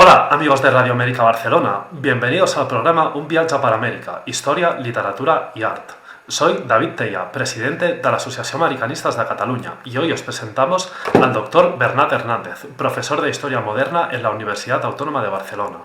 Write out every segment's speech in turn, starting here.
Hola amigos de Radio América Barcelona, bienvenidos al programa Un viatge per Amèrica, Història, Literatura y Art. Soy David Tella, presidente de la Asociación Americanistas de Cataluña, y hoy os presentamos al doctor Bernat Hernández, profesor de Historia Moderna en la Universidad Autónoma de Barcelona.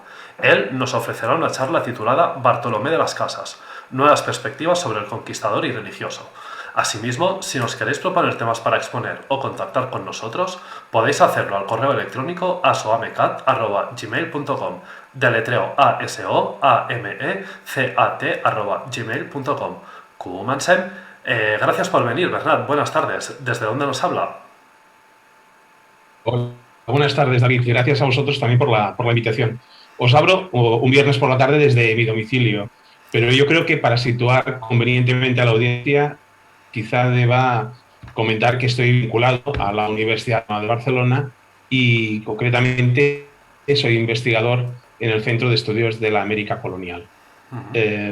Él nos ofrecerá una charla titulada Bartolomé de las Casas, nuevas perspectivas sobre el conquistador y religioso. Asimismo, si nos queréis proponer temas para exponer o contactar con nosotros, podéis hacerlo al correo electrónico asoamecat@gmail.com, deletreo asoamecat@gmail.com. Comencem. Gracias por venir, Bernat. Buenas tardes. ¿Desde dónde nos habla? Hola, buenas tardes, David. Gracias a vosotros también por la invitación. Os abro un viernes por la tarde desde mi domicilio, pero yo creo que para situar convenientemente a la audiencia, quizá deba comentar que estoy vinculado a la Universidad de Barcelona y concretamente soy investigador en el Centro de Estudios de la América Colonial.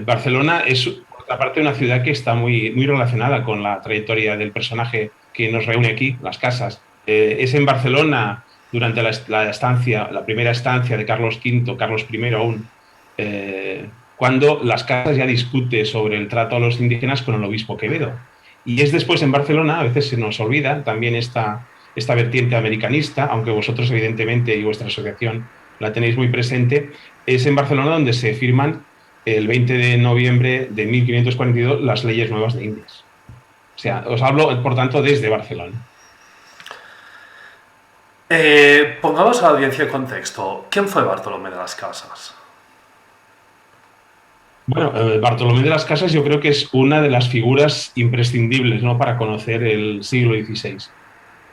Barcelona es, por otra parte, una ciudad que está muy relacionada con la trayectoria del personaje que nos reúne aquí, Las Casas. Es en Barcelona, durante la primera estancia de Carlos V, Carlos I aún, cuando Las Casas ya discute sobre el trato a los indígenas con el obispo Quevedo. Y es después en Barcelona, a veces se nos olvida también esta vertiente americanista, aunque vosotros evidentemente y vuestra asociación la tenéis muy presente, es en Barcelona donde se firman el 20 de noviembre de 1542 las leyes nuevas de Indias. O sea, os hablo, por tanto, desde Barcelona. Pongamos a la audiencia en contexto. ¿Quién fue Bartolomé de las Casas? Bueno, Bartolomé de las Casas yo creo que es una de las figuras imprescindibles, ¿no?, para conocer el siglo XVI.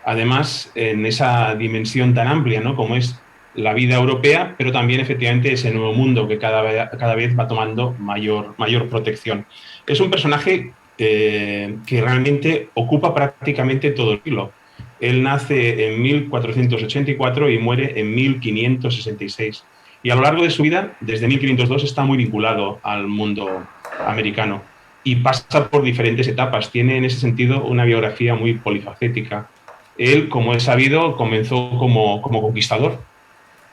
Además, en esa dimensión tan amplia, ¿no?, como es la vida europea, pero también efectivamente ese nuevo mundo que cada vez va tomando mayor protección. Es un personaje que realmente ocupa prácticamente todo el siglo. Él nace en 1484 y muere en 1566. Y a lo largo de su vida, desde 1502, está muy vinculado al mundo americano y pasa por diferentes etapas. Tiene en ese sentido una biografía muy polifacética. Él, como es sabido, comenzó como conquistador.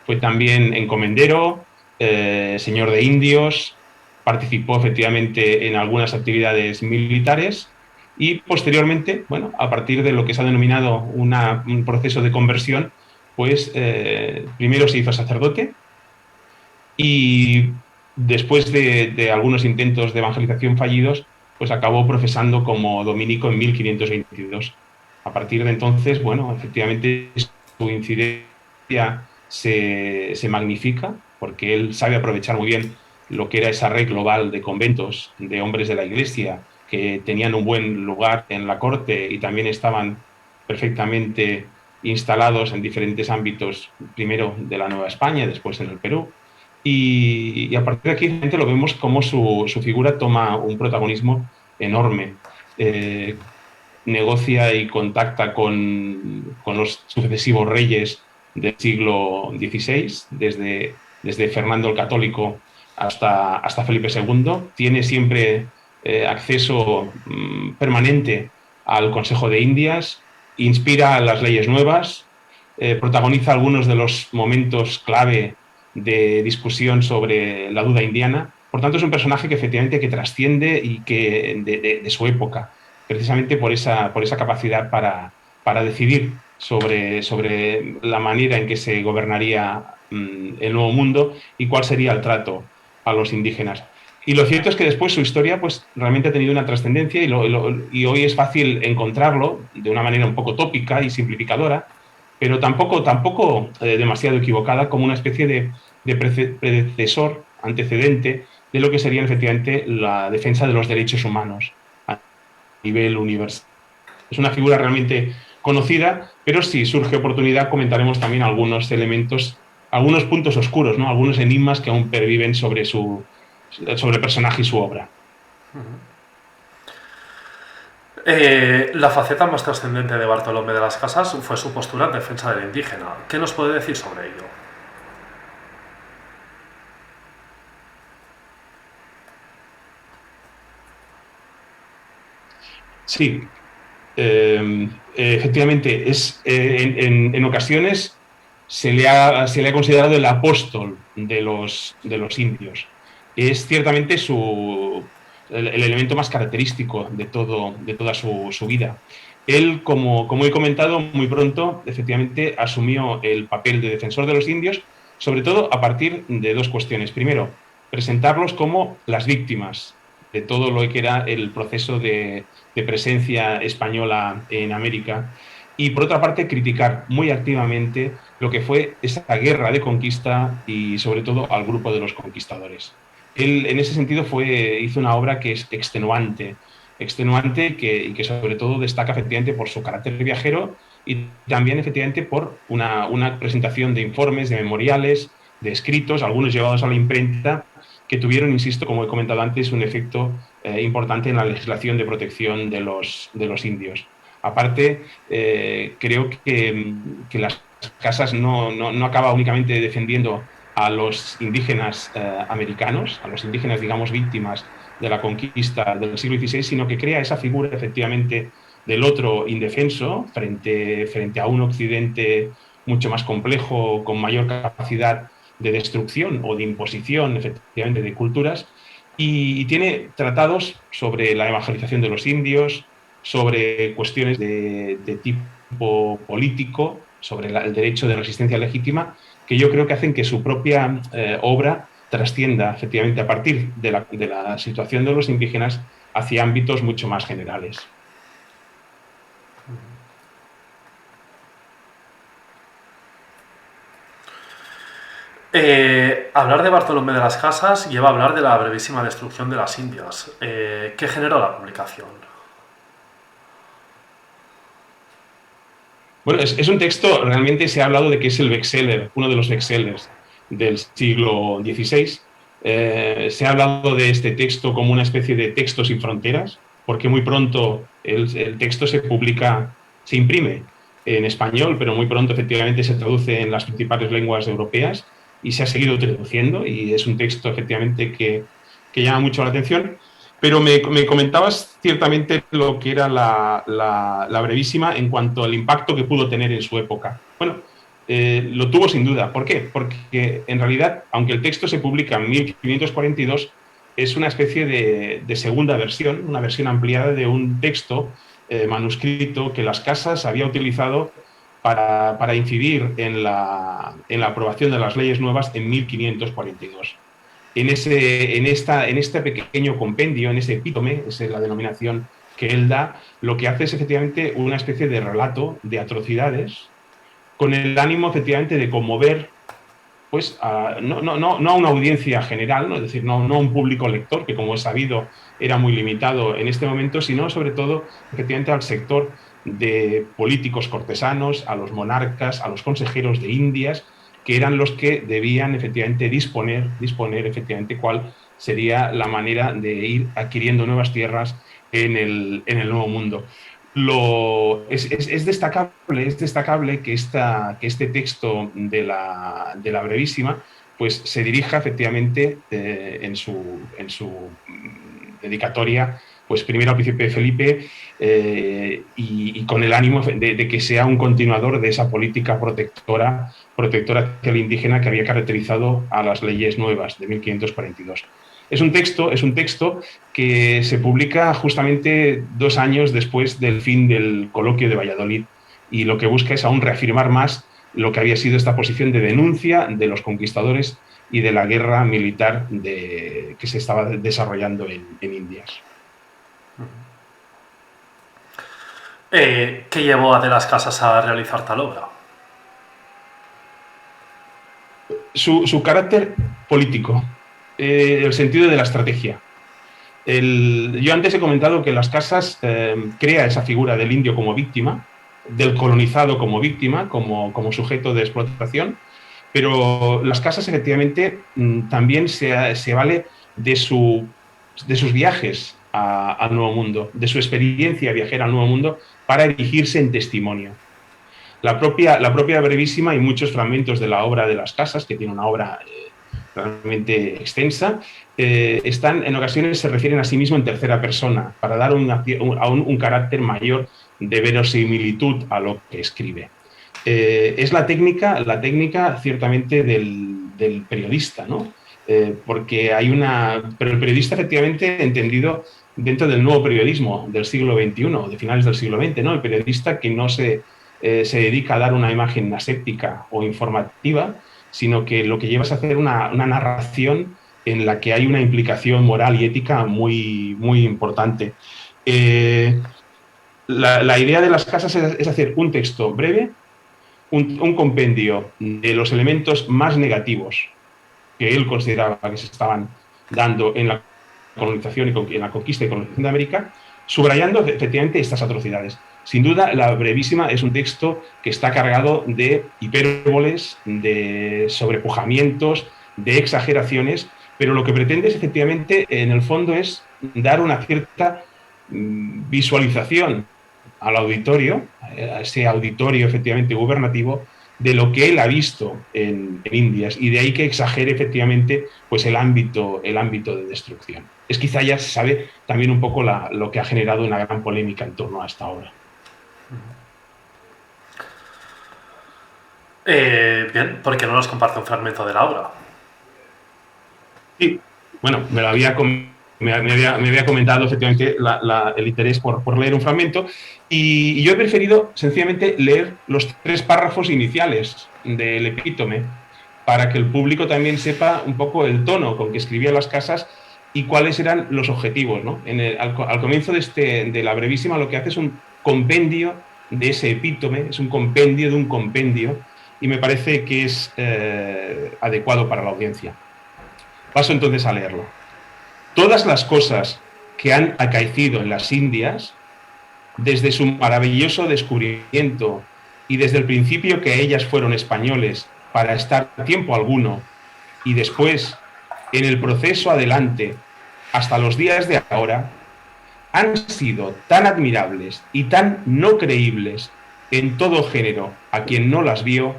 Fue también encomendero, señor de indios, participó efectivamente en algunas actividades militares y posteriormente, bueno, a partir de lo que se ha denominado un proceso de conversión, pues primero se hizo sacerdote y después de algunos intentos de evangelización fallidos, pues acabó profesando como dominico en 1522. A partir de entonces, bueno, efectivamente su incidencia se magnifica porque él sabe aprovechar muy bien lo que era esa red global de conventos, de hombres de la Iglesia, que tenían un buen lugar en la corte y también estaban perfectamente instalados en diferentes ámbitos, primero de la Nueva España, después en el Perú. Y a partir de aquí gente lo vemos como su figura toma un protagonismo enorme. Negocia y contacta con los sucesivos reyes del siglo XVI, desde Fernando el Católico hasta Felipe II. Tiene siempre acceso permanente al Consejo de Indias, inspira las leyes nuevas, protagoniza algunos de los momentos clave de discusión sobre la duda indiana. Por tanto, es un personaje que efectivamente que trasciende y que de su época, precisamente por esa capacidad para decidir sobre la manera en que se gobernaría el nuevo mundo y cuál sería el trato a los indígenas. Y lo cierto es que después su historia pues, realmente ha tenido una trascendencia y hoy es fácil encontrarlo de una manera un poco tópica y simplificadora, pero tampoco demasiado equivocada, como una especie de predecesor, antecedente, de lo que sería efectivamente la defensa de los derechos humanos a nivel universal. Es una figura realmente conocida, pero si surge oportunidad comentaremos también algunos elementos, algunos puntos oscuros, ¿no?, algunos enigmas que aún perviven sobre el personaje y su obra. La faceta más trascendente de Bartolomé de las Casas fue su postura en defensa del indígena. ¿Qué nos puede decir sobre ello? Sí, efectivamente, en ocasiones se le ha considerado el apóstol de los indios. Es ciertamente el elemento más característico de toda su vida. Él, como he comentado, muy pronto, efectivamente, asumió el papel de defensor de los indios, sobre todo a partir de dos cuestiones. Primero, presentarlos como las víctimas de todo lo que era el proceso de presencia española en América. Y por otra parte, criticar muy activamente lo que fue esa guerra de conquista y sobre todo al grupo de los conquistadores. Él, en ese sentido, hizo una obra que es extenuante y que sobre todo destaca efectivamente por su carácter viajero y también efectivamente por una presentación de informes, de memoriales, de escritos, algunos llevados a la imprenta, que tuvieron, insisto, como he comentado antes, un efecto importante en la legislación de protección de los indios. Aparte, creo que las casas no acaba únicamente defendiendo a los indígenas americanos, a los indígenas, digamos, víctimas de la conquista del siglo XVI, sino que crea esa figura, efectivamente, del otro indefenso frente a un occidente mucho más complejo, con mayor capacidad de destrucción o de imposición, efectivamente, de culturas, y tiene tratados sobre la evangelización de los indios, sobre cuestiones de tipo político, sobre el derecho de resistencia legítima, que yo creo que hacen que su propia obra trascienda efectivamente a partir de la situación de los indígenas hacia ámbitos mucho más generales. Hablar de Bartolomé de las Casas lleva a hablar de la brevísima destrucción de las Indias. ¿Qué generó la publicación? Bueno, es un texto, realmente se ha hablado de que es el bestseller, uno de los bestsellers del siglo XVI. Se ha hablado de este texto como una especie de texto sin fronteras, porque muy pronto el texto se imprime en español, pero muy pronto efectivamente se traduce en las principales lenguas europeas y se ha seguido traduciendo, y es un texto efectivamente que llama mucho la atención. Pero me comentabas ciertamente lo que era la brevísima en cuanto al impacto que pudo tener en su época. Bueno, lo tuvo sin duda. ¿Por qué? Porque en realidad, aunque el texto se publica en 1542, es una especie de segunda versión, una versión ampliada de un texto manuscrito que Las Casas había utilizado para incidir en la aprobación de las leyes nuevas en 1542. En este pequeño compendio, en ese epítome, esa es la denominación que él da, lo que hace es efectivamente una especie de relato de atrocidades con el ánimo efectivamente de conmover, pues, no a una audiencia general, ¿no? Es decir, no a un público lector, que como es sabido era muy limitado en este momento, sino sobre todo efectivamente al sector de políticos cortesanos, a los monarcas, a los consejeros de Indias, que eran los que debían efectivamente disponer efectivamente cuál sería la manera de ir adquiriendo nuevas tierras en el Nuevo Mundo. Es destacable que este texto de la brevísima pues se dirija efectivamente en su dedicatoria pues primero al príncipe Felipe y con el ánimo de que sea un continuador de esa política protectora hacia el indígena que había caracterizado a las leyes nuevas de 1542. Es un texto que se publica justamente 2 años después del fin del coloquio de Valladolid, y lo que busca es aún reafirmar más lo que había sido esta posición de denuncia de los conquistadores y de la guerra militar que se estaba desarrollando en Indias. ¿Qué llevó a De las Casas a realizar tal obra? Su carácter político, el sentido de la estrategia. Yo antes he comentado que Las Casas crea esa figura del indio como víctima, del colonizado como víctima, como sujeto de explotación, pero Las Casas efectivamente también se vale de sus viajes al Nuevo Mundo, de su experiencia viajera al Nuevo Mundo para erigirse en testimonio. La propia brevísima y muchos fragmentos de la obra de Las Casas, que tiene una obra realmente extensa, en ocasiones se refieren a sí mismo en tercera persona para dar un carácter mayor de verosimilitud a lo que escribe. es la técnica ciertamente del periodista, ¿no? Porque hay pero el periodista efectivamente entendido dentro del nuevo periodismo del siglo XXI, de finales del siglo XX, ¿no? El periodista que no se dedica a dar una imagen aséptica o informativa, sino que lo que lleva es a hacer una narración en la que hay una implicación moral y ética muy, muy importante. La idea de las casas es hacer un texto breve, un compendio de los elementos más negativos que él consideraba que se estaban dando en la colonización y en la conquista y colonización de América, subrayando efectivamente estas atrocidades. Sin duda, la brevísima es un texto que está cargado de hipérboles, de sobrepujamientos, de exageraciones, pero lo que pretende es efectivamente, en el fondo, es dar una cierta visualización al auditorio, a ese auditorio efectivamente gubernativo, de lo que él ha visto en Indias, y de ahí que exagere efectivamente pues el ámbito de destrucción. Es quizá ya se sabe también un poco lo que ha generado una gran polémica en torno a esta obra. Bien, ¿por qué no nos comparte un fragmento de la obra? Sí, bueno, me había comentado efectivamente el interés por leer un fragmento, y yo he preferido sencillamente leer los 3 párrafos iniciales del epítome para que el público también sepa un poco el tono con que escribía Las Casas y cuáles eran los objetivos, ¿no? Al comienzo de la brevísima lo que hace es un compendio de ese epítome, es un compendio de un compendio, y me parece que es adecuado para la audiencia. Paso entonces a leerlo. Todas las cosas que han acaecido en las Indias, desde su maravilloso descubrimiento y desde el principio que ellas fueron españoles para estar tiempo alguno, y después, en el proceso adelante, hasta los días de ahora, han sido tan admirables y tan no creíbles en todo género a quien no las vio,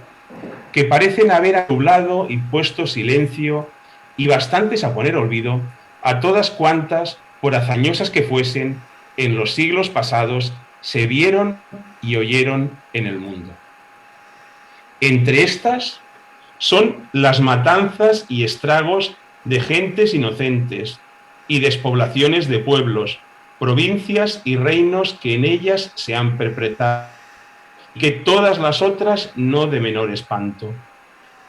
que parecen haber anublado y puesto silencio, y bastantes a poner olvido, a todas cuantas, por hazañosas que fuesen, en los siglos pasados se vieron y oyeron en el mundo. Entre estas son las matanzas y estragos de gentes inocentes y despoblaciones de pueblos, provincias y reinos que en ellas se han perpetrado, que todas las otras no de menor espanto.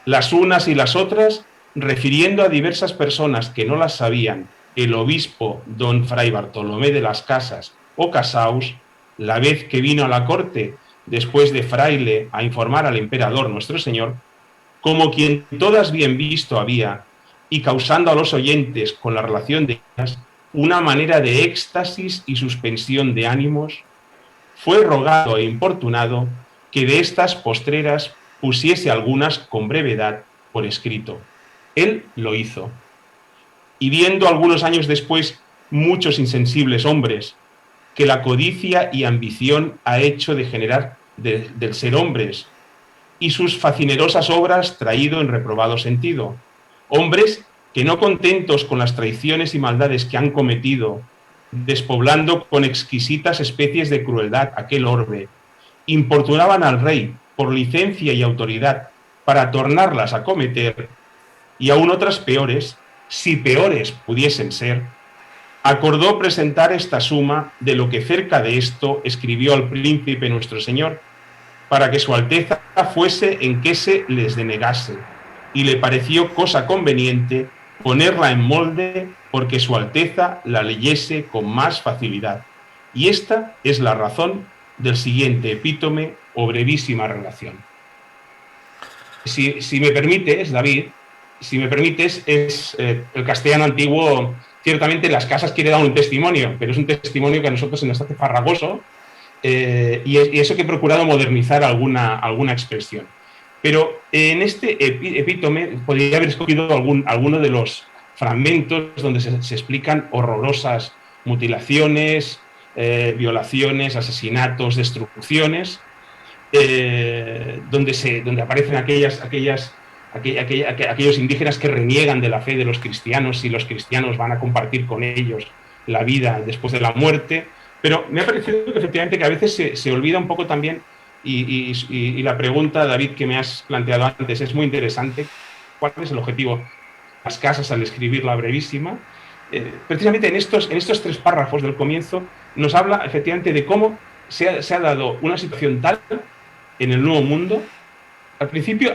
Las unas y las otras, refiriendo a diversas personas que no las sabían, el obispo don Fray Bartolomé de las Casas o Casaus, la vez que vino a la corte después de fraile a informar al emperador nuestro señor, como quien todas bien visto había, y causando a los oyentes con la relación de ellas una manera de éxtasis y suspensión de ánimos, fue rogado e importunado que de estas postreras pusiese algunas con brevedad por escrito. Él lo hizo. Y viendo algunos años después muchos insensibles hombres que la codicia y ambición ha hecho degenerar del ser hombres, y sus facinerosas obras traído en reprobado sentido, hombres que no contentos con las traiciones y maldades que han cometido, despoblando con exquisitas especies de crueldad aquel orbe, importunaban al rey por licencia y autoridad para tornarlas a cometer, y aún otras peores, si peores pudiesen ser, acordó presentar esta suma de lo que cerca de esto escribió al príncipe nuestro señor, para que su alteza fuese en que se les denegase, y le pareció cosa conveniente ponerla en molde porque su alteza la leyese con más facilidad. Y esta es la razón del siguiente epítome o brevísima relación. Si me permites, David, si me permites, es el castellano antiguo, ciertamente Las Casas quiere dar un testimonio, pero es un testimonio que a nosotros se nos hace farragoso, y eso que he procurado modernizar alguna expresión. Pero en este epítome podría haber escogido alguno de los fragmentos donde se explican horrorosas mutilaciones, violaciones, asesinatos, destrucciones, donde aparecen aquellos indígenas que reniegan de la fe de los cristianos y los cristianos van a compartir con ellos la vida después de la muerte. Pero me ha parecido que efectivamente que a veces se olvida un poco también y la pregunta, David, que me has planteado antes es muy interesante. ¿Cuál es el objetivo de las casas al escribir la brevísima? Precisamente en estos 3 párrafos del comienzo nos habla efectivamente de cómo se ha dado una situación tal en el Nuevo Mundo. Al principio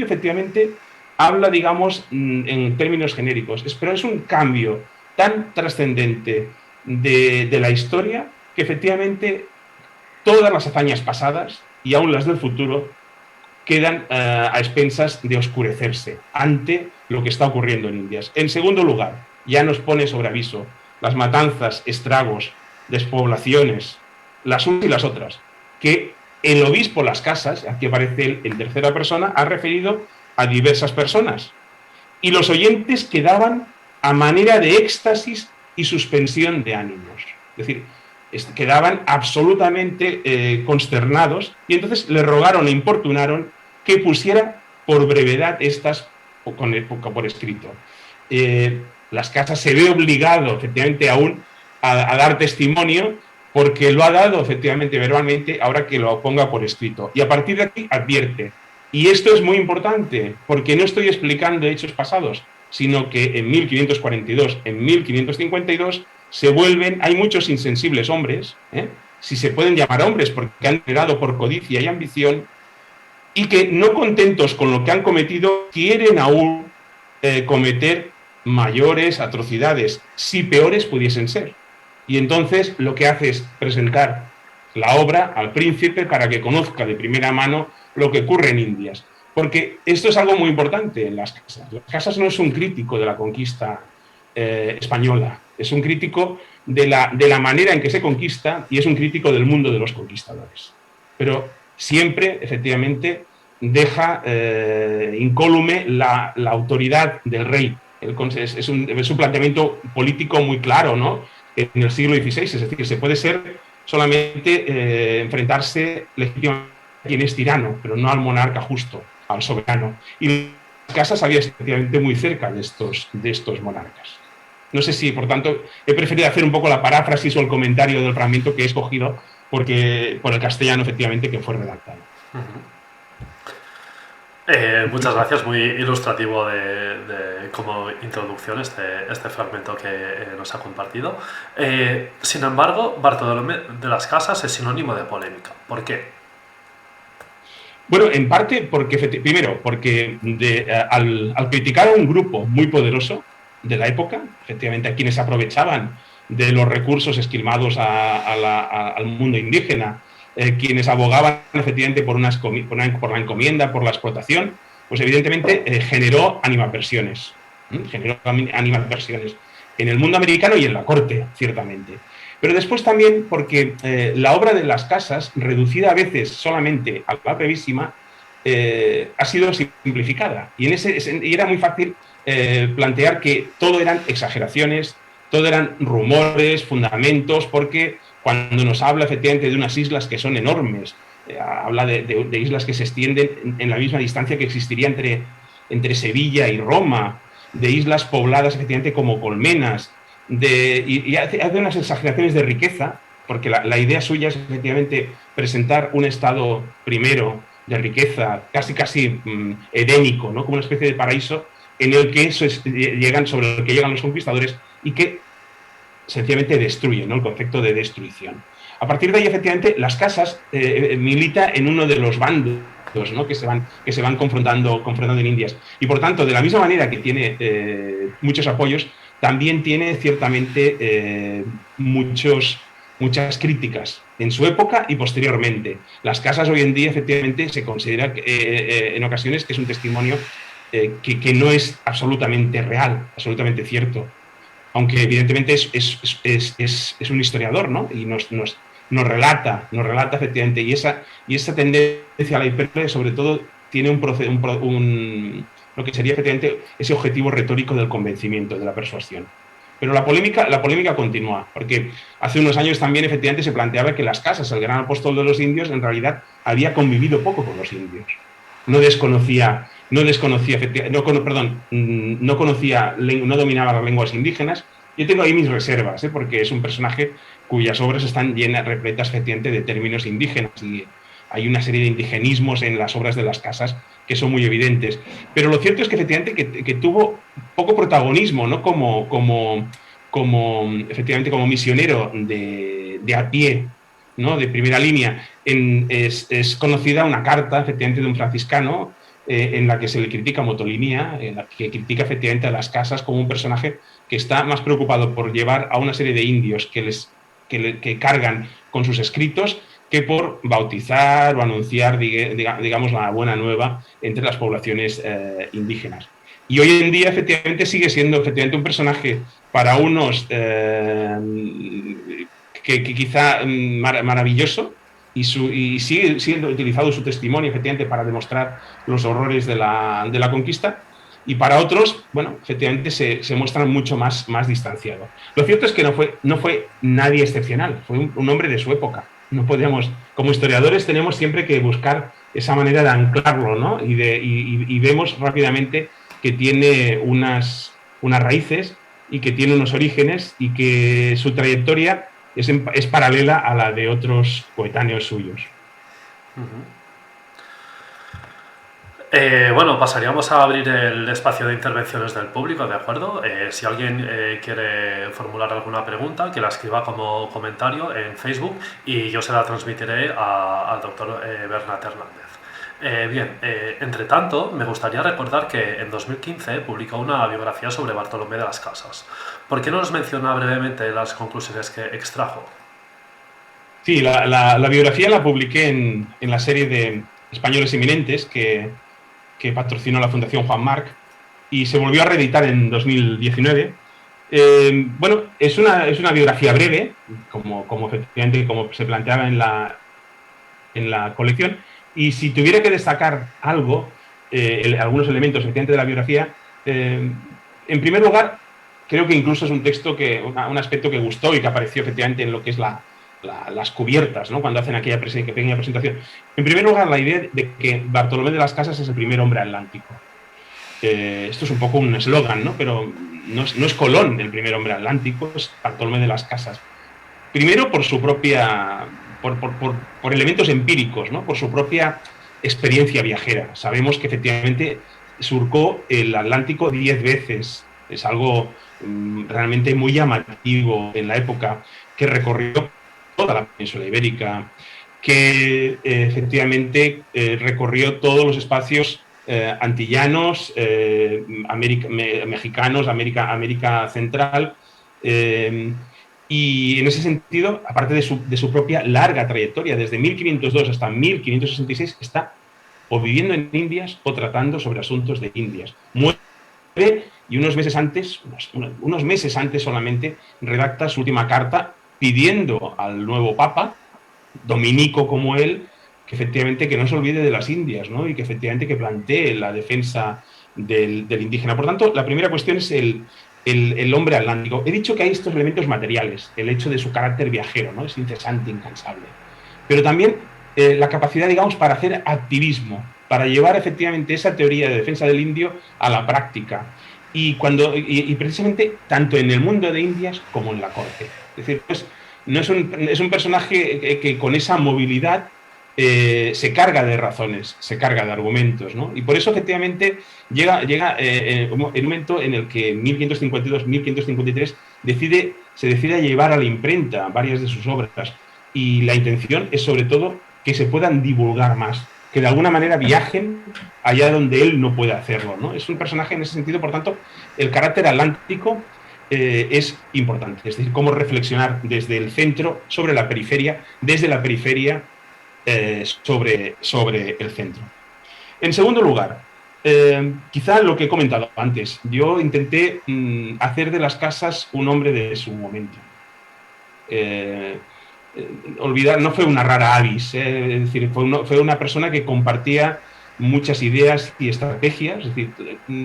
efectivamente, habla, digamos, en términos genéricos, pero es un cambio tan trascendente de la historia que efectivamente todas las hazañas pasadas y aún las del futuro quedan a expensas de oscurecerse ante lo que está ocurriendo en Indias. En segundo lugar, ya nos pone sobre aviso las matanzas, estragos, despoblaciones, las unas y las otras, que el obispo Las Casas, aquí aparece él en tercera persona, ha referido a diversas personas. Y los oyentes quedaban a manera de éxtasis y suspensión de ánimos. Es decir, quedaban absolutamente consternados y entonces le rogaron e importunaron que pusiera por brevedad estas por escrito. Las Casas se ve obligado efectivamente aún a dar testimonio porque lo ha dado efectivamente verbalmente, ahora que lo ponga por escrito. Y a partir de aquí advierte, y esto es muy importante, porque no estoy explicando hechos pasados, sino que en 1542, en 1552, se vuelven, hay muchos insensibles hombres, si se pueden llamar hombres, porque han generado por codicia y ambición, y que no contentos con lo que han cometido, quieren aún cometer mayores atrocidades, si peores pudiesen ser. Y entonces lo que hace es presentar la obra al príncipe para que conozca de primera mano lo que ocurre en Indias. Porque esto es algo muy importante en Las Casas. Las Casas no es un crítico de la conquista española, es un crítico de la manera en que se conquista y es un crítico del mundo de los conquistadores. Pero siempre, efectivamente, deja incólume la autoridad del rey. Es un planteamiento político muy claro, ¿no?, en el siglo XVI, es decir, se puede ser solamente enfrentarse legítimamente a quien es tirano, pero no al monarca justo, al soberano. Y Las Casas había efectivamente muy cerca de estos monarcas. No sé si, por tanto, he preferido hacer un poco la paráfrasis o el comentario del fragmento que he escogido por el castellano, efectivamente, que fue redactado. Muchas gracias, muy ilustrativo como introducción este fragmento que nos ha compartido. Sin embargo, Bartolomé de las Casas es sinónimo de polémica. ¿Por qué? Bueno, en parte porque, primero, porque al criticar a un grupo muy poderoso de la época, efectivamente a quienes aprovechaban de los recursos esquilmados al mundo indígena, quienes abogaban efectivamente por la encomienda, por la explotación, pues evidentemente generó animadversiones. Generó animadversiones en el mundo americano y en la corte, ciertamente. Pero después también porque la obra de Las Casas, reducida a veces solamente a la brevísima, ha sido simplificada. Y era muy fácil plantear que todo eran exageraciones, todo eran rumores, fundamentos, porque cuando nos habla efectivamente de unas islas que son enormes, habla de islas que se extienden en la misma distancia que existiría entre Sevilla y Roma, de islas pobladas efectivamente como colmenas, y hace unas exageraciones de riqueza, porque la idea suya es efectivamente presentar un estado primero de riqueza, casi edénico, ¿no?, como una especie de paraíso en el que sobre el que llegan los conquistadores y que sencillamente destruyen, ¿no?, el concepto de destrucción. A partir de ahí, efectivamente, Las Casas milita en uno de los bandos, ¿no?, que se van confrontando en Indias. Y por tanto, de la misma manera que tiene muchos apoyos, también tiene ciertamente muchas críticas en su época y posteriormente. Las Casas hoy en día, efectivamente, se considera en ocasiones que es un testimonio que no es absolutamente real, absolutamente cierto. Aunque evidentemente es un historiador, ¿no?, y nos relata efectivamente, y esa tendencia a la hiperbole sobre todo tiene lo que sería efectivamente ese objetivo retórico del convencimiento, de la persuasión. Pero la polémica continúa, porque hace unos años también efectivamente se planteaba que Las Casas, el gran apóstol de los indios, en realidad había convivido poco con los indios. No dominaba las lenguas indígenas. Yo tengo ahí mis reservas, porque es un personaje cuyas obras están repletas efectivamente de términos indígenas hay una serie de indigenismos en las obras de las casas que son muy evidentes. Pero lo cierto es que efectivamente que tuvo poco protagonismo, ¿no? Efectivamente como misionero de a pie, ¿no? De primera línea. Es conocida una carta, efectivamente, de un franciscano en la que se le critica a Motolinía, en la que critica efectivamente a las casas como un personaje que está más preocupado por llevar a una serie de indios que cargan con sus escritos que por bautizar o anunciar, digamos, la buena nueva entre las poblaciones indígenas. Y hoy en día, efectivamente, sigue siendo efectivamente un personaje para unos que quizá maravilloso, y sigue siendo utilizado su testimonio, efectivamente, para demostrar los horrores de la conquista, y para otros, bueno, efectivamente se muestran mucho más distanciados. Lo cierto es que no fue nadie excepcional, fue un hombre de su época. No podemos, como historiadores tenemos siempre que buscar esa manera de anclarlo, ¿no? Y vemos rápidamente que tiene unas raíces y que tiene unos orígenes y que su trayectoria es paralela a la de otros coetáneos suyos. Bueno, pasaríamos a abrir el espacio de intervenciones del público, ¿de acuerdo? Si alguien quiere formular alguna pregunta, que la escriba como comentario en Facebook y yo se la transmitiré al doctor Bernat Hernández. Bien, entre tanto, me gustaría recordar que en 2015 publicó una biografía sobre Bartolomé de las Casas. ¿Por qué no nos menciona brevemente las conclusiones que extrajo? Sí, la biografía la publiqué en la serie de Españoles Eminentes que patrocinó la Fundación Juan Marc, y se volvió a reeditar en 2019. Bueno, es una biografía breve, como efectivamente como se planteaba en la colección, y si tuviera que destacar algo, algunos elementos efectivamente de la biografía, en primer lugar, creo que incluso es un texto un aspecto que gustó y que apareció efectivamente en lo que es las cubiertas, ¿no? Cuando hacen aquella pequeña presentación. En primer lugar, la idea de que Bartolomé de las Casas es el primer hombre atlántico. Esto es un poco un eslogan, ¿no? Pero no es Colón el primer hombre atlántico, es Bartolomé de las Casas. Primero por su propia, por elementos empíricos, ¿no? Por su propia experiencia viajera. Sabemos que efectivamente surcó el Atlántico 10 veces. Es algo realmente muy llamativo en la época, que recorrió toda la península ibérica, que efectivamente recorrió todos los espacios antillanos, mexicanos, América Central, y en ese sentido, aparte de su propia larga trayectoria, desde 1502 hasta 1566, está o viviendo en Indias o tratando sobre asuntos de Indias. Muere y unos meses antes solamente, redacta su última carta pidiendo al nuevo Papa, dominico como él, que efectivamente que no se olvide de las Indias, ¿no? Y que efectivamente que plantee la defensa del indígena. Por tanto, la primera cuestión es el hombre atlántico. He dicho que hay estos elementos materiales, el hecho de su carácter viajero, ¿no? Es incesante, incansable. Pero también la capacidad, digamos, para hacer activismo, para llevar efectivamente esa teoría de defensa del indio a la práctica. Y precisamente tanto en el mundo de Indias como en la corte. Es decir, es un personaje que con esa movilidad se carga de razones, se carga de argumentos, ¿no? Y por eso efectivamente llega el momento en el que en 1552-1553 se decide a llevar a la imprenta varias de sus obras, y la intención es sobre todo que se puedan divulgar más, que de alguna manera viajen allá donde él no puede hacerlo, ¿no? Es un personaje en ese sentido, por tanto, el carácter atlántico es importante, es decir, cómo reflexionar desde el centro sobre la periferia, desde la periferia sobre el centro. En segundo lugar, quizá lo que he comentado antes, yo intenté hacer de las casas un hombre de su momento. No fue una rara avis, es decir, fue una persona que compartía muchas ideas y estrategias, es decir,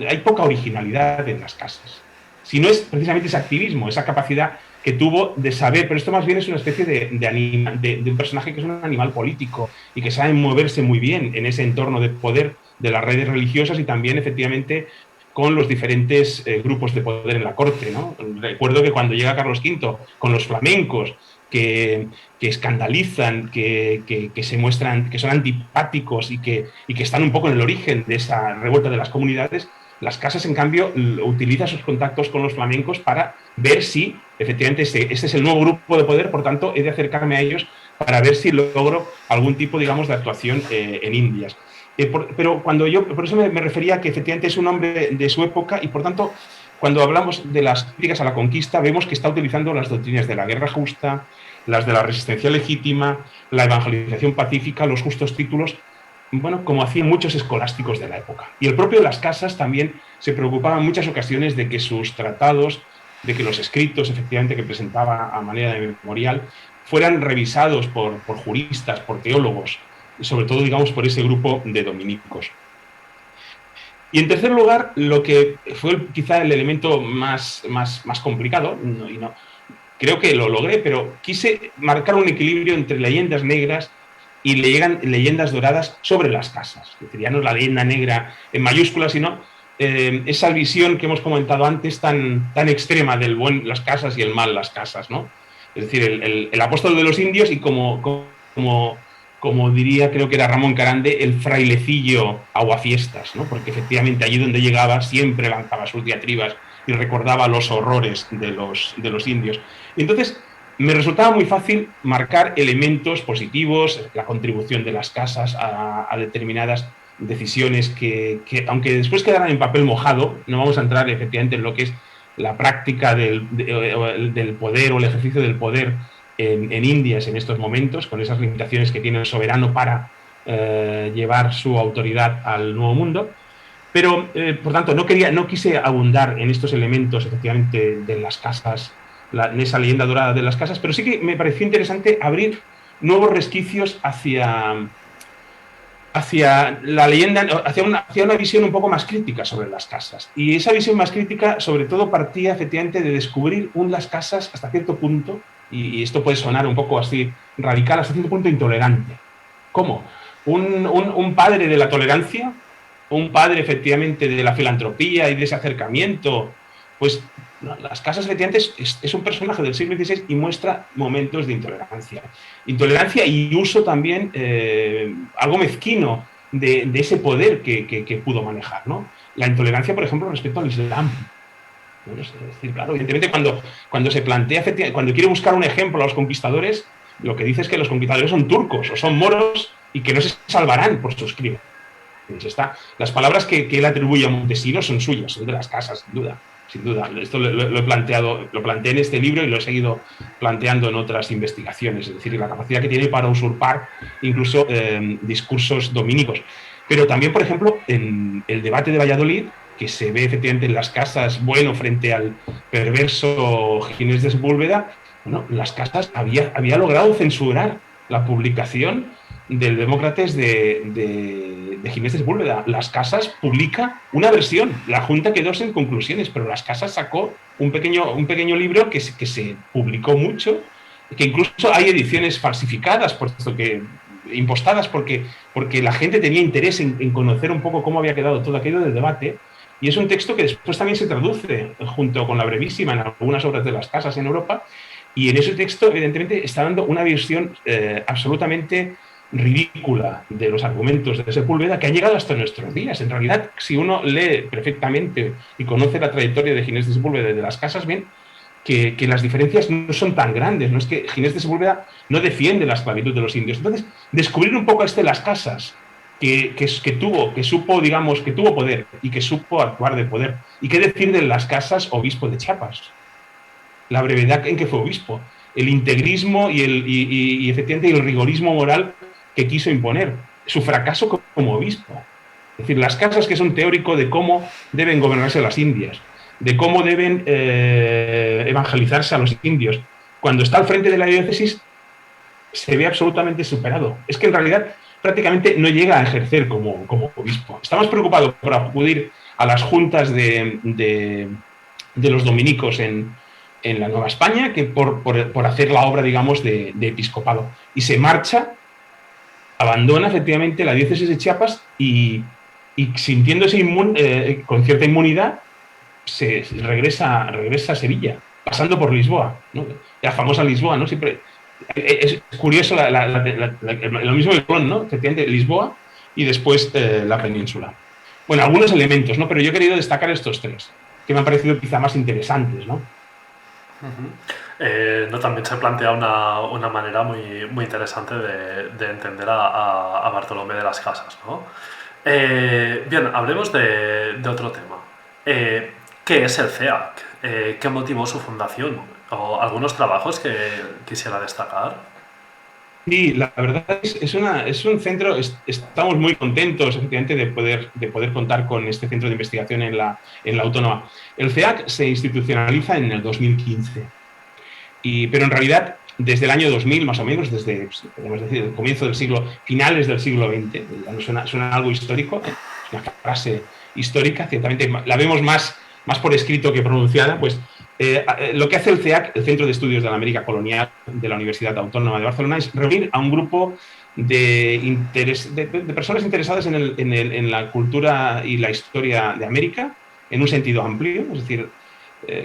hay poca originalidad en las casas. Si no es precisamente ese activismo, esa capacidad que tuvo de saber, pero esto más bien es una especie de un personaje que es un animal político y que sabe moverse muy bien en ese entorno de poder de las redes religiosas y también efectivamente con los diferentes grupos de poder en la corte, ¿no? Recuerdo que cuando llega Carlos V con los flamencos que escandalizan, que se muestran, que son antipáticos y que están un poco en el origen de esa revuelta de las comunidades. Las Casas, en cambio, utiliza sus contactos con los flamencos para ver si efectivamente este es el nuevo grupo de poder, por tanto, he de acercarme a ellos para ver si logro algún tipo, digamos, de actuación en Indias. Pero cuando yo, por eso me refería a que efectivamente es un hombre de su época y, por tanto, cuando hablamos de las críticas a la conquista, vemos que está utilizando las doctrinas de la guerra justa, las de la resistencia legítima, la evangelización pacífica, los justos títulos, bueno, como hacían muchos escolásticos de la época. Y el propio Las Casas también se preocupaba en muchas ocasiones de que sus tratados, de que los escritos efectivamente que presentaba a manera de memorial, fueran revisados por juristas, por teólogos, y sobre todo, digamos, por ese grupo de dominicos. Y en tercer lugar, lo que fue quizá el elemento más complicado, creo que lo logré, pero quise marcar un equilibrio entre leyendas negras y leyendas doradas sobre las casas. Es decir, ya no es la leyenda negra en mayúsculas, sino esa visión que hemos comentado antes tan extrema del buen las casas y el mal las casas, ¿no? Es decir, el apóstol de los indios y como diría, creo que era Ramón Carande, el frailecillo aguafiestas, ¿no? Porque efectivamente allí donde llegaba siempre lanzaba sus diatribas y recordaba los horrores de los indios. Entonces, me resultaba muy fácil marcar elementos positivos, la contribución de las casas a determinadas decisiones que, aunque después quedaran en papel mojado, no vamos a entrar efectivamente en lo que es la práctica del poder o el ejercicio del poder en Indias en estos momentos, con esas limitaciones que tiene el soberano para llevar su autoridad al nuevo mundo. Pero, por tanto, no quise abundar en estos elementos, efectivamente, de las casas, en esa leyenda dorada de las casas, pero sí que me pareció interesante abrir nuevos resquicios hacia la leyenda, hacia una visión un poco más crítica sobre las casas. Y esa visión más crítica, sobre todo, partía, efectivamente, de descubrir las casas hasta cierto punto, y esto puede sonar un poco así radical, hasta cierto punto intolerante. ¿Cómo? Un padre de la tolerancia, un padre efectivamente de la filantropía y de ese acercamiento, pues las casas efectivamente es un personaje del siglo XVI y muestra momentos de intolerancia. Intolerancia y uso también algo mezquino de ese poder que pudo manejar, ¿no? La intolerancia, por ejemplo, respecto al Islam. Bueno, es decir, claro, evidentemente cuando se plantea, cuando quiere buscar un ejemplo a los conquistadores, lo que dice es que los conquistadores son turcos o son moros y que no se salvarán por sus crímenes. Las palabras que él atribuye a Montesinos son suyas, son de las casas, sin duda. Sin duda, esto lo planteé en este libro y lo he seguido planteando en otras investigaciones, es decir, la capacidad que tiene para usurpar incluso discursos dominicos. Pero también, por ejemplo, en el debate de Valladolid, que se ve efectivamente en las casas, bueno, frente al perverso Ginés de Sepúlveda, bueno, las casas había logrado censurar la publicación del Demócrates de Ginés de Sepúlveda. Las Casas publica una versión, la Junta quedó sin conclusiones, pero Las Casas sacó un pequeño libro que se publicó mucho, que incluso hay ediciones falsificadas, impostadas, porque la gente tenía interés en conocer un poco cómo había quedado todo aquello del debate, y es un texto que después también se traduce junto con la brevísima en algunas obras de Las Casas en Europa, y en ese texto evidentemente está dando una visión absolutamente ridícula de los argumentos de Sepúlveda que han llegado hasta nuestros días. En realidad, si uno lee perfectamente y conoce la trayectoria de Ginés de Sepúlveda y de las casas, ven que las diferencias no son tan grandes. No es que Ginés de Sepúlveda no defiende la esclavitud de los indios. Entonces, descubrir un poco las casas que tuvo poder y que supo actuar de poder. ¿Y qué decir de las casas obispo de Chiapas? La brevedad en que fue obispo, el integrismo y efectivamente el rigorismo moral que quiso imponer, su fracaso como obispo. Es decir, las casas que son teórico de cómo deben gobernarse las Indias, de cómo deben evangelizarse a los indios, cuando está al frente de la diócesis se ve absolutamente superado. Es que en realidad prácticamente no llega a ejercer como obispo. Está más preocupado por acudir a las juntas de los dominicos en la Nueva España que por hacer la obra, digamos, de episcopado. Y se marcha, abandona efectivamente la diócesis de Chiapas y sintiéndose con cierta inmunidad, regresa a Sevilla, pasando por Lisboa, ¿no? La famosa Lisboa, ¿no? Siempre Es curioso lo mismo el Colón, ¿no? Efectivamente, Lisboa y después la península. Bueno, algunos elementos, ¿no? Pero yo he querido destacar estos tres, que me han parecido quizá más interesantes, ¿no? No, también se plantea una manera muy interesante de entender a Bartolomé de las Casas, ¿no? Bien, hablemos de otro tema. ¿Qué es el CEAC? ¿Qué motivó su fundación? ¿O algunos trabajos que quisiera destacar? Sí, la verdad es un centro, estamos muy contentos efectivamente de poder contar con este centro de investigación en la Autónoma. El CEAC se institucionaliza en el 2015, pero en realidad desde el año 2000 más o menos, desde podemos decir, el comienzo del siglo, finales del siglo XX, ya no suena algo histórico, es una frase histórica, ciertamente la vemos más por escrito que pronunciada, pues lo que hace el CEAC, el Centro de Estudios de la América Colonial de la Universidad Autónoma de Barcelona, es reunir a un grupo de personas interesadas en la cultura y la historia de América, en un sentido amplio, es decir,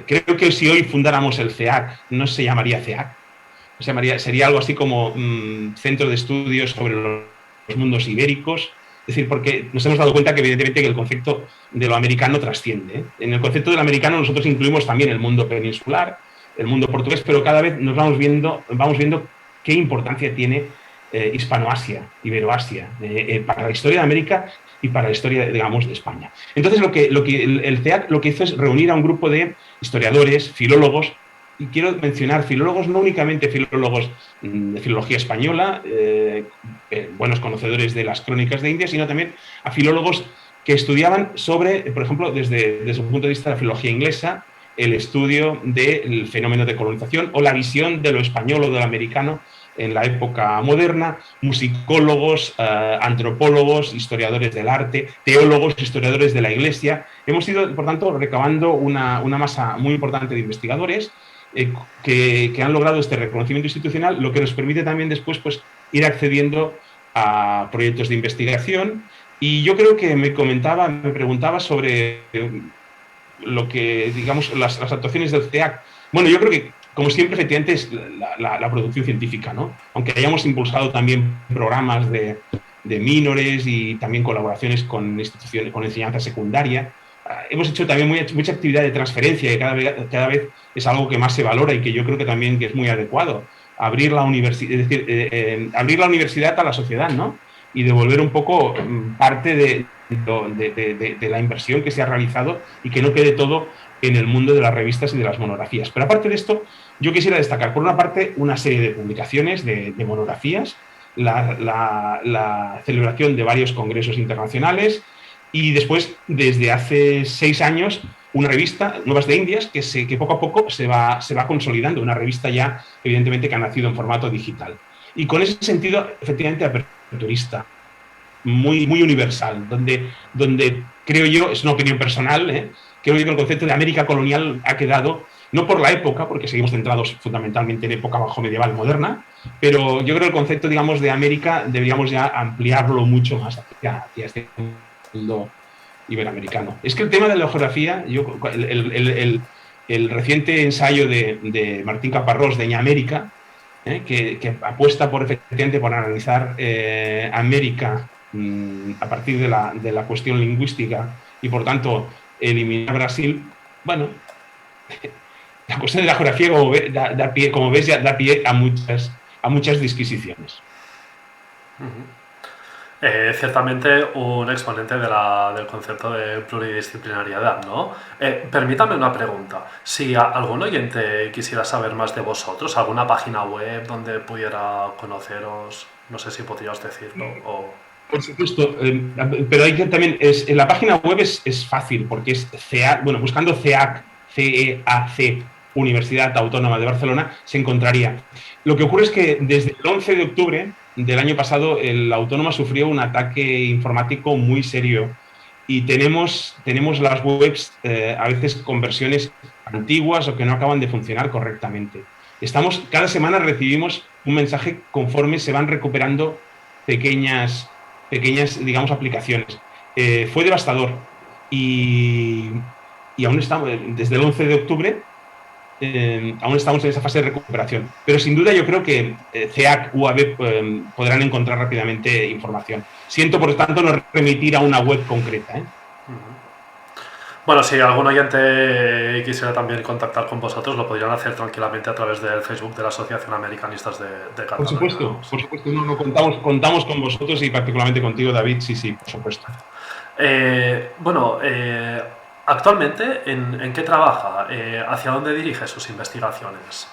creo que si hoy fundáramos el CEAC, no se llamaría CEAC, sería algo así como Centro de Estudios sobre los Mundos Ibéricos. Es decir, porque nos hemos dado cuenta que evidentemente que el concepto de lo americano trasciende, ¿eh? En el concepto del americano nosotros incluimos también el mundo peninsular, el mundo portugués, pero cada vez nos vamos viendo qué importancia tiene Hispanoasia, Iberoasia, para la historia de América y para la historia, digamos, de España. Entonces, el CEAC lo que hizo es reunir a un grupo de historiadores, filólogos, y quiero mencionar filólogos, no únicamente filólogos de filología española, buenos conocedores de las crónicas de India, sino también a filólogos que estudiaban sobre, por ejemplo, desde un punto de vista de la filología inglesa, el estudio del fenómeno de colonización o la visión de lo español o de lo americano en la época moderna, musicólogos, antropólogos, historiadores del arte, teólogos, historiadores de la Iglesia. Hemos ido, por tanto, recabando una masa muy importante de investigadores que han logrado este reconocimiento institucional, lo que nos permite también después pues, ir accediendo a proyectos de investigación. Y yo creo que me preguntaba sobre lo que, digamos, las actuaciones del CEAC. Bueno, yo creo que, como siempre, efectivamente, es la producción científica, ¿no? Aunque hayamos impulsado también programas de mínores y también colaboraciones con instituciones, con enseñanza secundaria, hemos hecho también mucha actividad de transferencia, que cada vez es algo que más se valora y que yo creo que también que es muy adecuado. Abrir la universidad, es decir, abrir la universidad a la sociedad, ¿no? Y devolver un poco parte de la inversión que se ha realizado y que no quede todo en el mundo de las revistas y de las monografías. Pero aparte de esto, yo quisiera destacar, por una parte, una serie de publicaciones, de monografías, la celebración de varios congresos internacionales y después, desde hace 6 años, una revista, Nuevas de Indias, que poco a poco se va consolidando, una revista ya, evidentemente, que ha nacido en formato digital. Y con ese sentido, efectivamente, aperturista, muy universal, donde creo yo, es una opinión personal, creo yo que el concepto de América colonial ha quedado, no por la época, porque seguimos centrados fundamentalmente en época bajo medieval moderna, pero yo creo que el concepto, digamos, de América deberíamos ya ampliarlo mucho más hacia este mundo iberoamericano. Es que el tema de la geografía, el reciente ensayo de Martín Caparrós de Ñamérica, que apuesta efectivamente por analizar América a partir de la cuestión lingüística y, por tanto, eliminar Brasil, bueno, la cuestión de la geografía, como ves, ya da pie a muchas disquisiciones. Ciertamente un exponente del concepto de pluridisciplinariedad, ¿no? Permítame una pregunta. Si algún oyente quisiera saber más de vosotros, alguna página web donde pudiera conoceros, no sé si podrías decirlo o... Por supuesto, pero hay que también, en la página web es fácil, porque es CEAC, bueno, buscando CEAC, CEAC, Universidad Autónoma de Barcelona, se encontraría. Lo que ocurre es que desde el 11 de octubre del año pasado, la Autónoma sufrió un ataque informático muy serio y tenemos las webs a veces con versiones antiguas o que no acaban de funcionar correctamente. Cada semana recibimos un mensaje conforme se van recuperando pequeñas, digamos, aplicaciones. Fue devastador y aún estamos, desde el 11 de octubre, aún estamos en esa fase de recuperación. Pero sin duda yo creo que CEAC, UAB podrán encontrar rápidamente información. Siento, por lo tanto, no remitir a una web concreta. Bueno, si algún oyente quisiera también contactar con vosotros, lo podrían hacer tranquilamente a través del Facebook de la Asociación Americanistas de Por Cataluña. supuesto, por supuesto, no, contamos con vosotros y particularmente contigo, David, sí, por supuesto. Bueno, actualmente, ¿en qué trabaja? ¿Hacia dónde dirige sus investigaciones?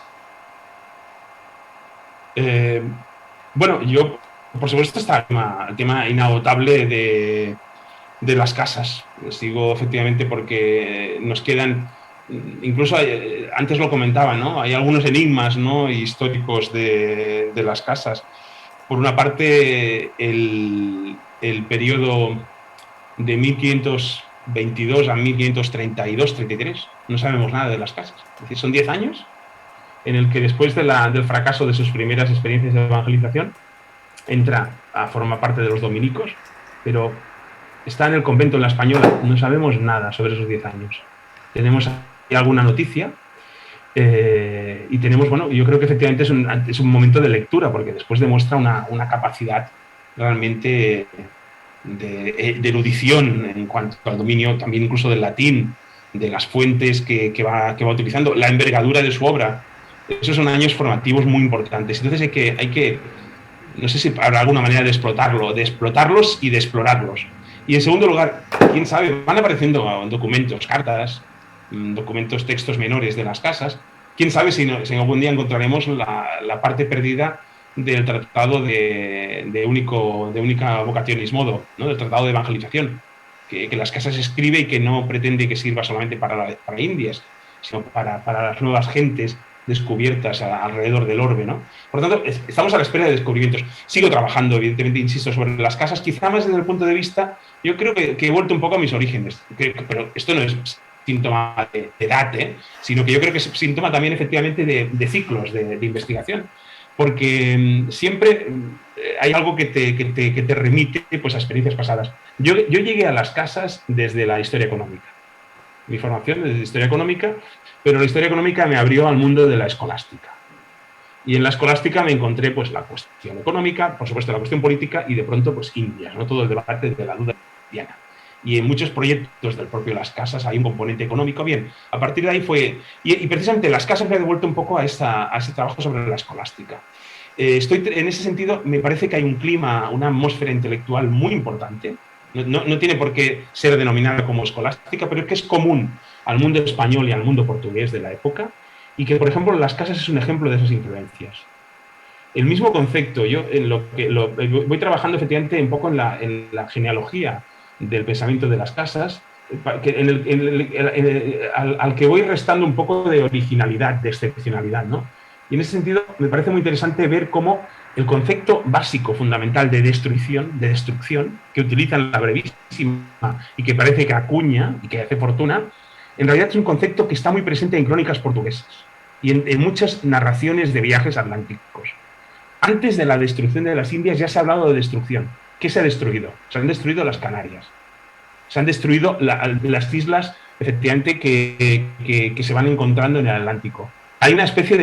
Bueno, yo, por supuesto, está el tema inagotable de las casas. Sigo efectivamente porque nos quedan, incluso antes lo comentaba, ¿no? Hay algunos enigmas, ¿no?, históricos de las casas. Por una parte, el periodo de 1522 a 1532-33, no sabemos nada de las casas. Es decir, son 10 años en el que después del fracaso de sus primeras experiencias de evangelización, entra a formar parte de los dominicos, pero está en el convento en la Española. No sabemos nada sobre esos 10 años. Tenemos alguna noticia y tenemos, bueno, yo creo que efectivamente es un momento de lectura, porque después demuestra una capacidad realmente de erudición en cuanto al dominio también incluso del latín, de las fuentes que va utilizando, la envergadura de su obra. Esos son años formativos muy importantes. Entonces hay que no sé si habrá alguna manera de explotarlos y de explorarlos. Y en segundo lugar, quién sabe, van apareciendo documentos, cartas, documentos, textos menores de las casas. Quién sabe si algún día encontraremos la parte perdida del tratado de única vocationis modo, ¿no?, del tratado de evangelización, que las casas escribe y que no pretende que sirva solamente para Indias, sino para las nuevas gentes descubiertas alrededor del orbe, ¿no? Por lo tanto, estamos a la espera de descubrimientos. Sigo trabajando, evidentemente, insisto, sobre las casas, quizá más desde el punto de vista, yo creo que he vuelto un poco a mis orígenes, pero esto no es síntoma de edad, sino que yo creo que es síntoma también, efectivamente, de ciclos de investigación, porque siempre hay algo que te remite, pues, a experiencias pasadas. Yo llegué a las casas desde la historia económica. Mi formación es de historia económica, pero la historia económica me abrió al mundo de la escolástica. Y en la escolástica me encontré, pues, la cuestión económica, por supuesto la cuestión política y de pronto, pues, Indias, ¿no?, todo el debate de la duda indiana. Y en muchos proyectos del propio Las Casas hay un componente económico. Bien, a partir de ahí fue... Y precisamente Las Casas me ha devuelto un poco a ese trabajo sobre la escolástica. En ese sentido, me parece que hay un clima, una atmósfera intelectual muy importante. No tiene por qué ser denominada como escolástica, pero es que es común al mundo español y al mundo portugués de la época, y que, por ejemplo, Las Casas es un ejemplo de esas influencias. El mismo concepto, yo voy trabajando efectivamente un poco en la genealogía del pensamiento de Las Casas, al que voy restando un poco de originalidad, de excepcionalidad, ¿no? Y en ese sentido me parece muy interesante ver cómo el concepto básico, fundamental de destrucción, que utilizan la brevísima y que parece que acuña y que hace fortuna, en realidad es un concepto que está muy presente en crónicas portuguesas y en muchas narraciones de viajes atlánticos. Antes de la destrucción de las Indias ya se ha hablado de destrucción. ¿Qué se ha destruido? Se han destruido las Canarias. Se han destruido las islas, efectivamente, que se van encontrando en el Atlántico. Hay una especie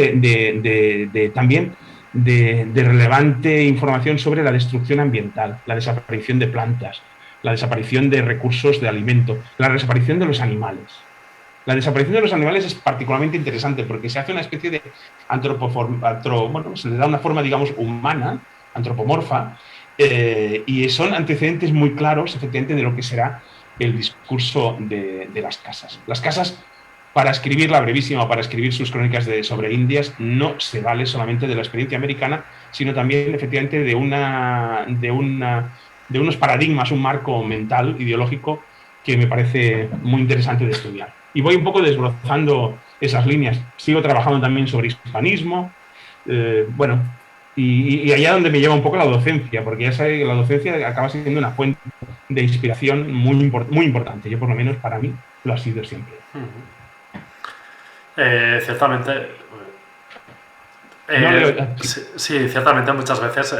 también de relevante información sobre la destrucción ambiental, la desaparición de plantas, la desaparición de recursos de alimento, la desaparición de los animales. La desaparición de los animales es particularmente interesante porque se hace una especie de se le da una forma, digamos, humana, antropomorfa, y son antecedentes muy claros, efectivamente, de lo que será el discurso de las casas. Las casas, para escribir la brevísima o para escribir sus crónicas sobre Indias, no se vale solamente de la experiencia americana, sino también, efectivamente, de unos paradigmas, un marco mental, ideológico, que me parece muy interesante de estudiar. Y voy un poco desbrozando esas líneas. Sigo trabajando también sobre hispanismo, bueno, y allá donde me lleva un poco la docencia, porque ya sabe que la docencia acaba siendo una fuente de inspiración muy importante. Yo, por lo menos, para mí, lo ha sido siempre. Ciertamente, No leo... Sí, ciertamente muchas veces,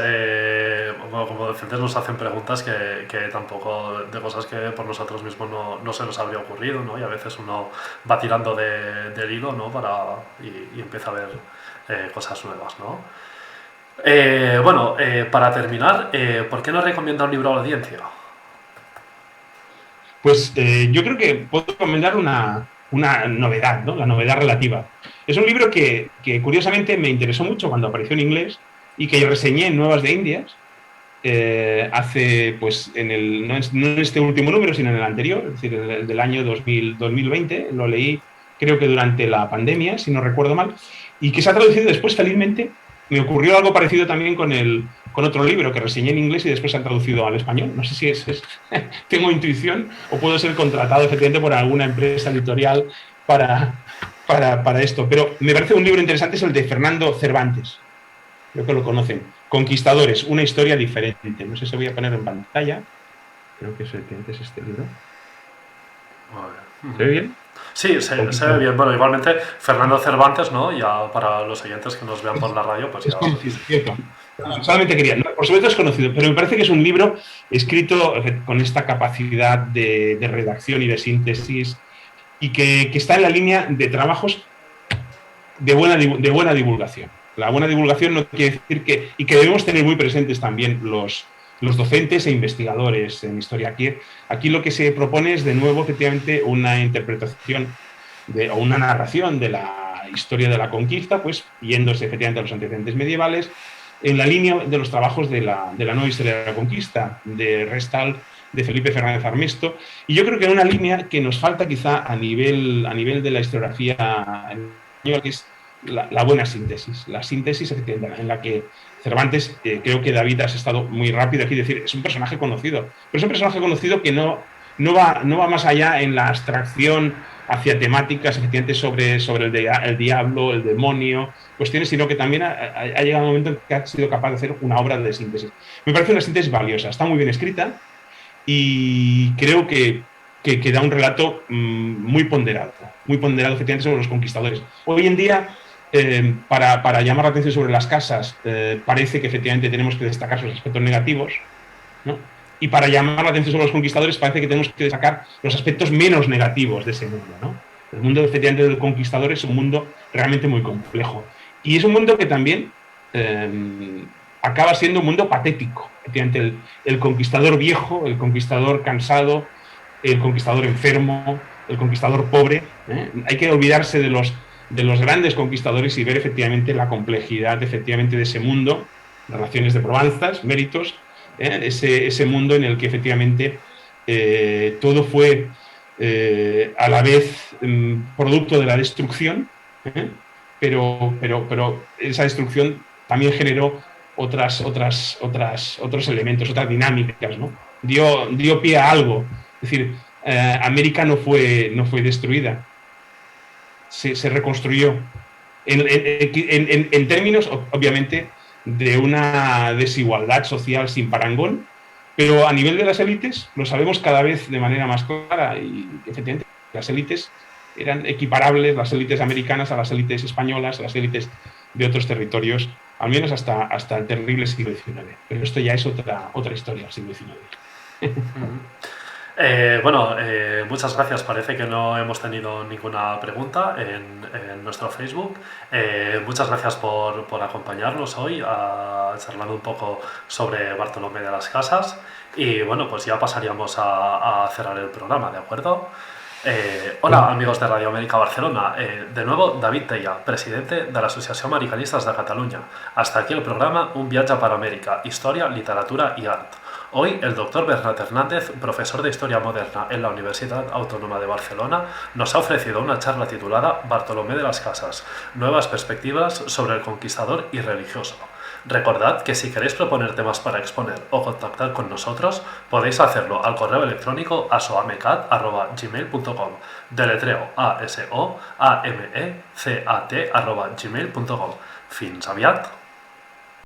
bueno, como docentes nos hacen preguntas que tampoco, de cosas que por nosotros mismos no se nos habría ocurrido, ¿no? Y a veces uno va tirando del hilo, ¿no? Y empieza a ver cosas nuevas, ¿no? Bueno, para terminar, ¿por qué no recomienda un libro a la audiencia? Pues yo creo que puedo recomendar una novedad, ¿no? La novedad relativa. Es un libro que curiosamente me interesó mucho cuando apareció en inglés y que reseñé en Nuevas de Indias hace, pues, no en este último número, sino en el anterior, es decir, el del año 2020. Lo leí, creo que durante la pandemia, si no recuerdo mal, y que se ha traducido después, felizmente. Me ocurrió algo parecido también con otro libro que reseñé en inglés y después se ha traducido al español. No sé si tengo intuición o puedo ser contratado efectivamente por alguna empresa editorial para, para esto. Pero me parece un libro interesante, es el de Fernando Cervantes. Creo que lo conocen. Conquistadores, una historia diferente. No sé si voy a poner en pantalla. Creo que es este libro. ¿Se ve bien? Sí, se ve bien. Bueno, igualmente, Fernando Cervantes, ¿no? Ya para los oyentes que nos vean por la radio, pues es ya... conocido, cierto. Solamente quería, no, por supuesto es conocido, pero me parece que es un libro escrito con esta capacidad de redacción y de síntesis y que está en la línea de trabajos de buena divulgación. La buena divulgación no quiere decir y que debemos tener muy presentes también los docentes e investigadores en historia. Aquí lo que se propone es, de nuevo, efectivamente, una interpretación o una narración de la historia de la conquista, pues yéndose efectivamente a los antecedentes medievales, en la línea de los trabajos de la nueva historia de la conquista, de Restal, de Felipe Fernández Armesto, y yo creo que en una línea que nos falta quizá a nivel de la historiografía española, que es la buena síntesis. La síntesis en la que Cervantes, creo que David has estado muy rápido aquí, decir, es un personaje conocido, pero es un personaje conocido que no va más allá en la abstracción hacia temáticas efectivamente sobre el diablo, el demonio, cuestiones, sino que también ha llegado un momento en que ha sido capaz de hacer una obra de síntesis. Me parece una síntesis valiosa, está muy bien escrita y creo que da un relato muy ponderado efectivamente sobre los conquistadores. Hoy en día, para llamar la atención sobre las casas, parece que efectivamente tenemos que destacar sus aspectos negativos, ¿no? Y para llamar la atención sobre los conquistadores parece que tenemos que destacar los aspectos menos negativos de ese mundo, ¿no? El mundo efectivamente del conquistador es un mundo realmente muy complejo. Y es un mundo que también acaba siendo un mundo patético. Efectivamente, el conquistador viejo, el conquistador cansado, el conquistador enfermo, el conquistador pobre. Hay que olvidarse de los grandes conquistadores y ver efectivamente la complejidad efectivamente de ese mundo, las naciones de Provenza, méritos, ese mundo en el que efectivamente todo fue a la vez producto de la destrucción, pero esa destrucción también generó otros elementos, otras dinámicas, ¿no? Dio pie a algo. Es decir, América no fue destruida, se reconstruyó en términos, obviamente, de una desigualdad social sin parangón, pero a nivel de las élites lo sabemos cada vez de manera más clara y efectivamente las élites eran equiparables, las élites americanas a las élites españolas, a las élites de otros territorios, al menos hasta el terrible siglo XIX. Pero esto ya es otra historia, el siglo XIX. Bueno, muchas gracias. Parece que no hemos tenido ninguna pregunta en nuestro Facebook. Muchas gracias por acompañarnos hoy a charlar un poco sobre Bartolomé de las Casas. Y bueno, pues ya pasaríamos a cerrar el programa, ¿de acuerdo? Hola amigos de Radio América Barcelona, de nuevo David Tella, presidente de la Asociación Americanistas de Cataluña. Hasta aquí el programa Un viatge per Amèrica, Historia, Literatura y Art. Hoy el doctor Bernat Hernández, profesor de Historia Moderna en la Universidad Autónoma de Barcelona, nos ha ofrecido una charla titulada Bartolomé de las Casas, nuevas perspectivas sobre el conquistador y religioso. Recordad que si queréis proponer temas para exponer o contactar con nosotros, podéis hacerlo al correo electrónico asoamecat@gmail.com, deletreo asoamecat@gmail.com. Fins aviat!